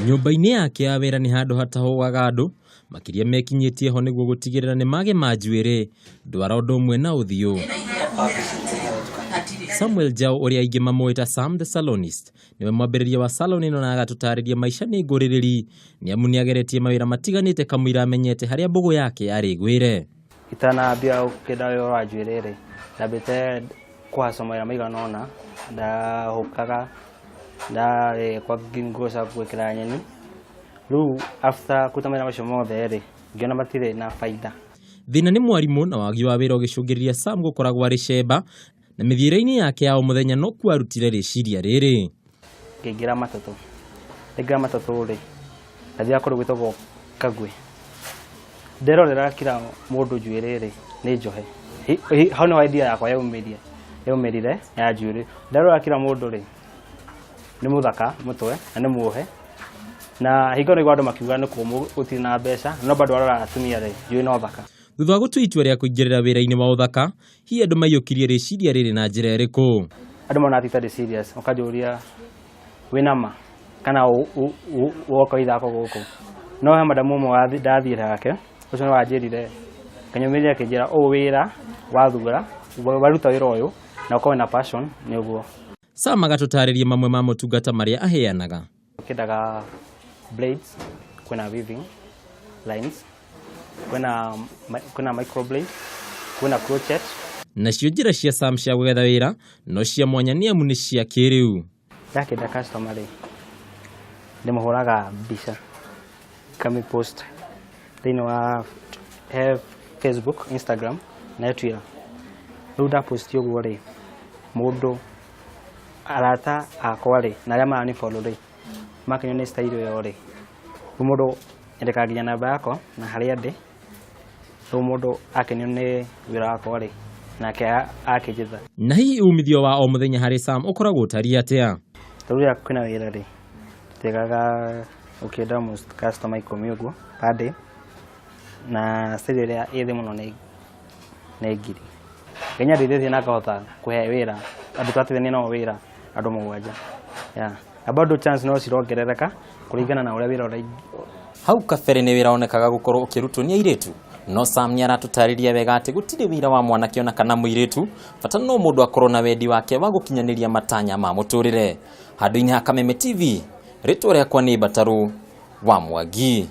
Nyumba-inĩ yake ya wĩra nĩ handũ hatahũaga andũ, makĩria mekinyĩtie ho nĩguo gũtigĩrĩra nĩ magema njuĩrĩ, ndwara ũndũ ũmwe na ũthiũ. Samuel Jao, ũrĩa aingĩ mamũĩta Sam the Salonist, niwe mwambĩrĩria wa salon ĩno na agatũtarĩria maica nĩ ngũrĩrĩri, nĩamu nĩageretie mawĩra matiganĩte kamũira amenyete harĩa mbũgũ yake yarĩ gwĩre. Itanambia ukĩnda wĩra wa njuĩrĩ rĩ, ndambĩte kũhaca mawĩra maigana ũna, ndahũkaga ndarĩ kwa ngĩngoca gwĩkĩra nyeni. Rĩu after kũruta mawĩra macio mothe rĩ, ngĩona matirĩ na baida. Thĩna nĩ mwarimũ na wagi wa wĩra ũgĩcũngĩrĩria Sam gũkoragwo arĩ cemba, na mĩthiĩre-inĩ yake ya o mũthenya no kuo arutire rĩciria rĩrĩ. Ngĩingĩra matatũ rĩ, ndathiaga kũndũ gwĩtagwo Kagwe. Nderorera kila mũndũ njuĩrĩ rĩ, nĩ njohe. Hau nĩ idea yakwa yaumĩrire ya njuĩrĩ. Nderorera kila mũndũ rĩ, nĩ mũthaka mũtwe na nĩ muohe. Na hingo nĩguo andũ makiuga nĩ kũmũ gũtirĩ na mbeca, no bado arora atumia rĩ, njuĩrĩ no thaka. Thutha wa gũtua itua rĩa kũingĩrĩra wĩra-inĩ wa ũthaka, hihi andũ maiyũkirie rĩciria rĩrĩ na njĩra ĩrĩkũ? Andũ mona titarĩ serious, ũkanjũria wĩna ma kana woka ithako gũkũ. No he madamu ũmwe ndathiĩte hake, ũcio nĩ wanjĩrire, kanyũmĩrĩria kĩnjĩra ũũ wĩra wathura, waruta wĩra ũyũ na ũkorwo na passion nĩ ũguo. Sam agatũtarĩria mamwe ma motungata marĩa aheanaga. Ũkĩendaga blades, kwĩna weaving lines, kwĩna microblade, kwĩna crochet. Nacio njĩra cia Sam cia gwetha wĩra no cia mwanya nĩamu nĩ cia kĩrĩu. Ndakĩenda customer rĩ, ndĩmũhũraga mbica kamipost thĩinĩ wa Facebook, Instagram na Twitter. Rĩu ndaposti ũguo rĩ, mũndũ arata akwa rĩ na arĩa maranifollow rĩ, makenio nĩ style ĩyo rĩ, rĩu mũndũ endeka nginya namba yako na harĩa ndĩ. Rĩu mũndũ akenio nĩ wĩra wakwa rĩ, nake akĩnjetha. Na hihi umithio wa o mũthenya harĩ Sam ũkoragwo ũtariĩ atĩa? Rĩrĩa kwĩna wĩra rĩ, tegaga ũkĩenda most customer ikũmi ũguo per day, na style ĩrĩa ĩthĩ mũno nĩ ngiri. Kenya ndĩrĩtie na kahota kũhe wĩra andũ tatithania nao wĩra andũ mũgwanja. Bado chance no cirongerereka kũringana na ũrĩa wĩra ũraingĩ. Hau kabere nĩ wĩra onekaga gũkorwo ũkĩrutwo nĩ airĩtu, no Sam nĩaratũtarĩria wega atĩ gũtirĩ wĩra wa mwanake ona kana mũirĩtu, bata no mũndũ akorwo na wendi wake wa gũkinyanĩria matanya ma mũtũrĩre. Handũ-inĩ ha Kameme TV, rĩtwa rĩakwa nĩ Mbatarũ wa Mwangi.